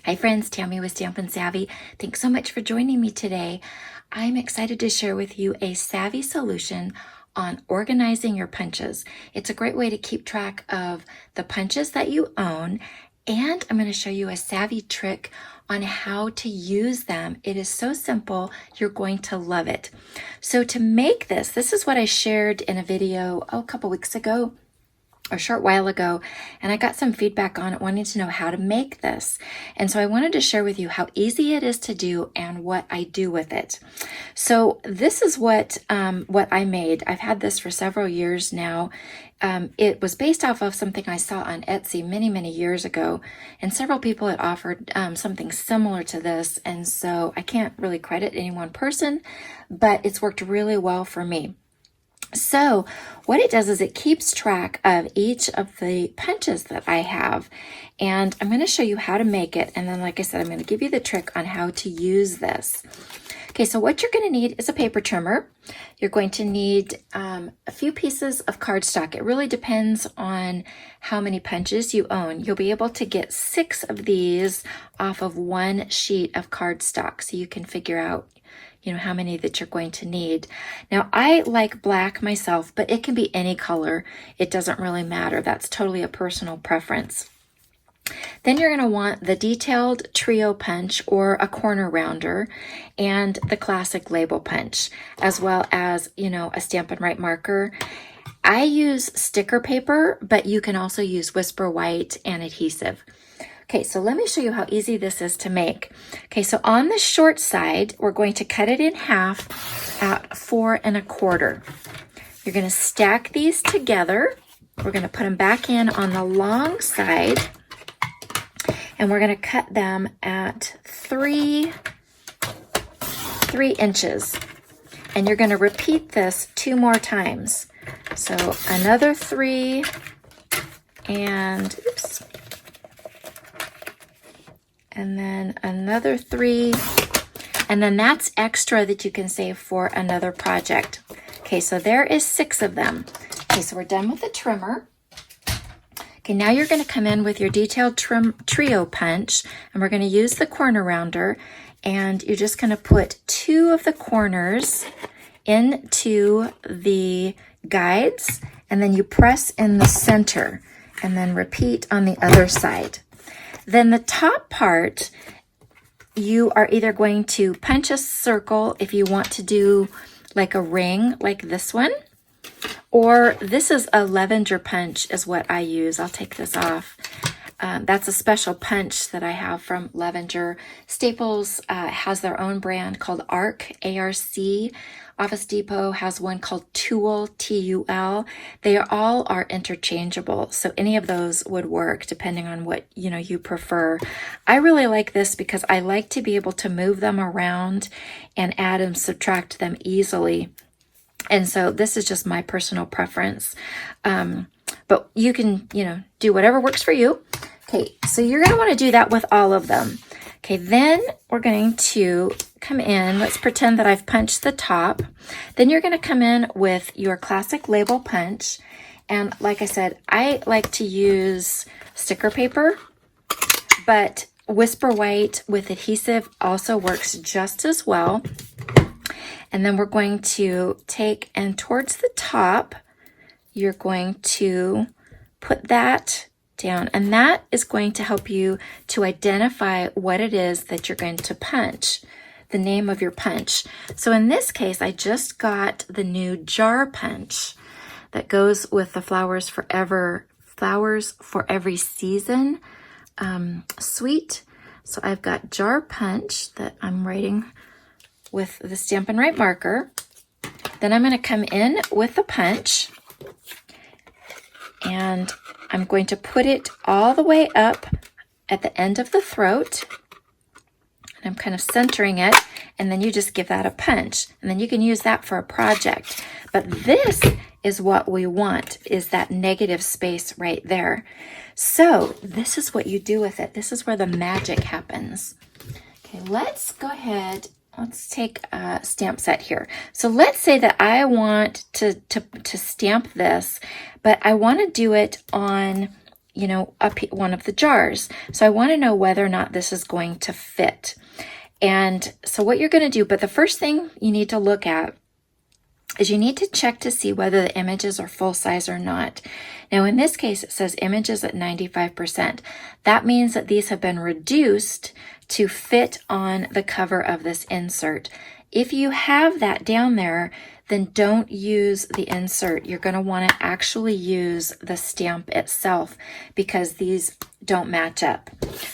Hi friends, Tammy with Stampin' Savvy. Thanks so much for joining me today. I'm excited to share with you a savvy solution on organizing your punches. It's a great way to keep track of the punches that you own, and I'm going to show you a savvy trick on how to use them. It is so simple, you're going to love it. So to make this is what I shared in a video a couple weeks ago, a short while ago, and I got some feedback on it, wanting to know how to make this. And so I wanted to share with you how easy it is to do and what I do with it. So this is what I made. I've had this for several years now. It was based off of something I saw on Etsy many years ago, and several people had offered something similar to this. And so I can't really credit any one person, but it's worked really well for me. So what it does is it keeps track of each of the punches that I have, and I'm going to show you how to make it, and then like I said, I'm going to give you the trick on how to use this. Okay, so what you're going to need is a paper trimmer. You're going to need a few pieces of cardstock. It really depends on how many punches you own. You'll be able to get 6 of these off of one sheet of cardstock, so you can figure out how many that you're going to need. Now, I like black myself, but it can be any color. It doesn't really matter. That's totally a personal preference. Then you're going to want the detailed trio punch or a corner rounder and the classic label punch, as well as, a Stampin' Right marker. I use sticker paper, but you can also use Whisper White and adhesive. Okay, so let me show you how easy this is to make. Okay, so on the short side, we're going to cut it in half at 4 1/4. You're going to stack these together. We're going to put them back in on the long side, and we're going to cut them at 3 inches. And you're going to repeat this 2 more times. So another 3 and oops. And then another 3, and then that's extra that you can save for another project. Okay, so there is 6 of them. Okay, so we're done with the trimmer. Okay, now you're going to come in with your detailed trio punch, and we're going to use the corner rounder, and you're just going to put 2 of the corners into the guides, and then you press in the center, and then repeat on the other side. Then the top part, you are either going to punch a circle if you want to do like a ring like this one, or this is a lavender punch is what I use. I'll take this off. That's a special punch that I have from Lavender. Staples has their own brand called ARC, A-R-C. Office Depot has one called Tulle, T-U-L. They all are interchangeable, so any of those would work depending on what you prefer. I really like this because I like to be able to move them around and add and subtract them easily. And so this is just my personal preference. But you can, do whatever works for you. Okay, so you're going to want to do that with all of them. Okay, then we're going to come in. Let's pretend that I've punched the top. Then you're going to come in with your classic label punch. And like I said, I like to use sticker paper, but Whisper White with adhesive also works just as well. And then we're going to take, and towards the top, you're going to put that down, and that is going to help you to identify what it is that you're going to punch, the name of your punch. So in this case, I just got the new jar punch that goes with the Flowers for Every Season suite. So I've got jar punch that I'm writing with the Stampin' Right marker. Then I'm going to come in with the punch, and I'm going to put it all the way up at the end of the throat. And I'm kind of centering it, and then you just give that a punch. And then you can use that for a project. But this is what we want, is that negative space right there. So this is what you do with it. This is where the magic happens. Okay, let's go ahead. Let's take a stamp set here. So let's say that I want to stamp this, but I want to do it on you know, one of the jars. So I want to know whether or not this is going to fit. And so what you're going to do, but the first thing you need to look at is you need to check to see whether the images are full size or not. Now in this case, it says images at 95%. That means that these have been reduced to fit on the cover of this insert. If you have that down there, then don't use the insert. You're going to want to actually use the stamp itself because these don't match up.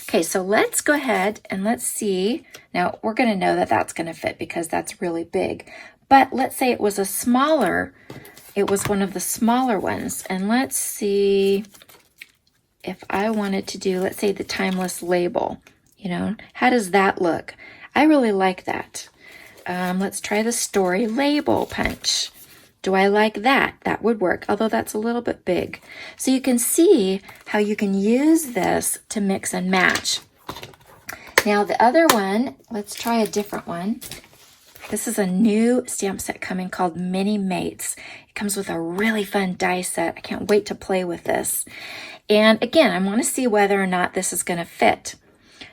Okay, so let's go ahead and let's see. Now we're going to know that that's going to fit because that's really big. But let's say it was it was one of the smaller ones. And let's see if I wanted to do, let's say the timeless label, you know, how does that look? I really like that. Let's try the story label punch. Do I like that? That would work, although that's a little bit big. So you can see how you can use this to mix and match. Now the other one, let's try a different one. This is a new stamp set coming called Mini Mates. It comes with a really fun die set. I can't wait to play with this. And again, I want to see whether or not this is going to fit.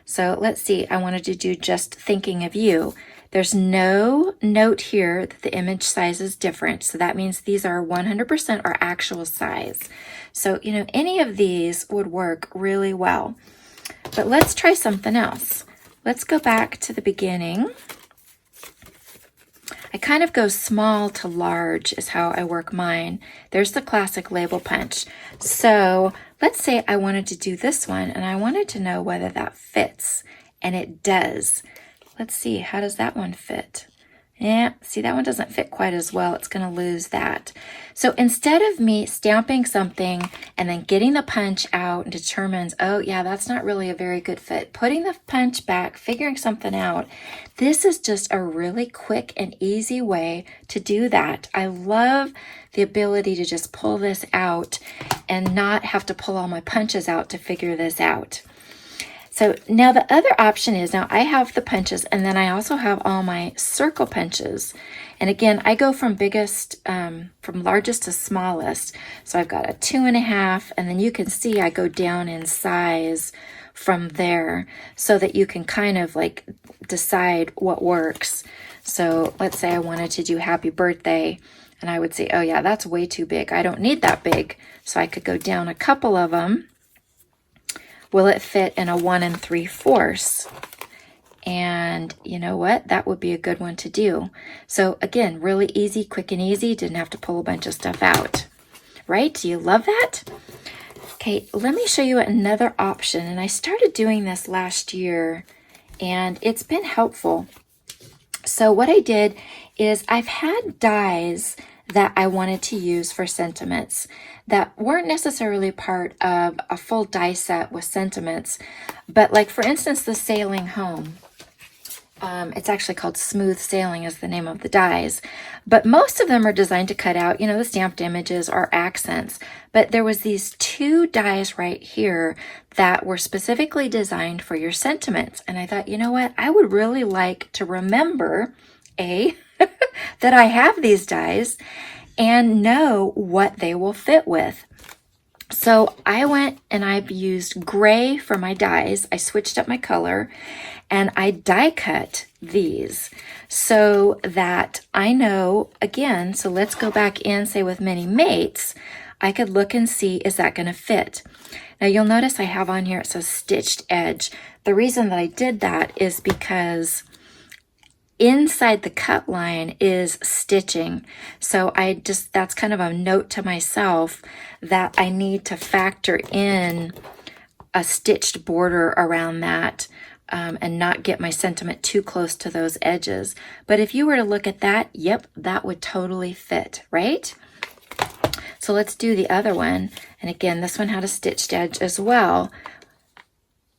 So let's see. I wanted to do just thinking of you. There's no note here that the image size is different. So that means these are 100% our actual size. So, you know, any of these would work really well. But let's try something else. Let's go back to the beginning. I kind of go small to large is how I work mine. There's the classic label punch. So let's say I wanted to do this one and I wanted to know whether that fits, and it does. Let's see, how does that one fit? Yeah, see, that one doesn't fit quite as well. It's going to lose that. So instead of me stamping something and then getting the punch out and determines, oh yeah, that's not really a very good fit, putting the punch back, figuring something out, this is just a really quick and easy way to do that. I love the ability to just pull this out and not have to pull all my punches out to figure this out. So now the other option is, now I have the punches and then I also have all my circle punches. And again, I go from from largest to smallest. So I've got a 2.5, and then you can see I go down in size from there so that you can kind of like decide what works. So let's say I wanted to do happy birthday and I would say, oh yeah, that's way too big. I don't need that big. So I could go down a couple of them. Will it fit in a 1 3/4? And you know what? That would be a good one to do. So again, really easy, quick and easy. Didn't have to pull a bunch of stuff out. Right? Do you love that? Okay, let me show you another option. And I started doing this last year and it's been helpful. So what I did is I've had dies that I wanted to use for sentiments that weren't necessarily part of a full die set with sentiments, but like for instance, the Sailing Home. It's actually called Smooth Sailing is the name of the dies, but most of them are designed to cut out, you know, the stamped images or accents. But there was these 2 dies right here that were specifically designed for your sentiments. And I thought, you know what, I would really like to remember, that I have these dies and know what they will fit with. So I went and I've used gray for my dies. I switched up my color and I die cut these so that I know, again, so let's go back in, say with Mini Mates, I could look and see, is that going to fit? Now you'll notice I have on here, it says stitched edge. The reason that I did that is because inside the cut line is stitching. So that's kind of a note to myself that I need to factor in a stitched border around that and not get my sentiment too close to those edges. But if you were to look at that, yep, that would totally fit, right? So let's do the other one. And again, this one had a stitched edge as well.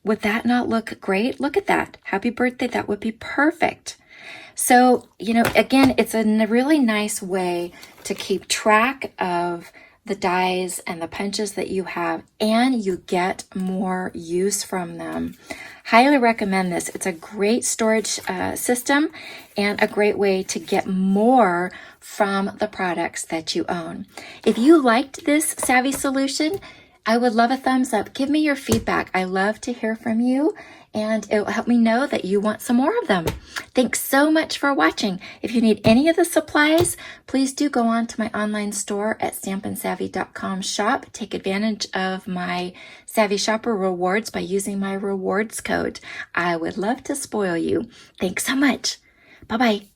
Would that not look great? Look at that. Happy birthday. That would be perfect. So, you know, again, it's a really nice way to keep track of the dies and the punches that you have, and you get more use from them. Highly recommend this. It's a great storage system and a great way to get more from the products that you own. If you liked this Savvy solution, I would love a thumbs up. Give me your feedback. I love to hear from you, and it will help me know that you want some more of them. Thanks so much for watching. If you need any of the supplies, please do go on to my online store at stampinsavvy.com shop. Take advantage of my Savvy Shopper rewards by using my rewards code. I would love to spoil you. Thanks so much. Bye-bye.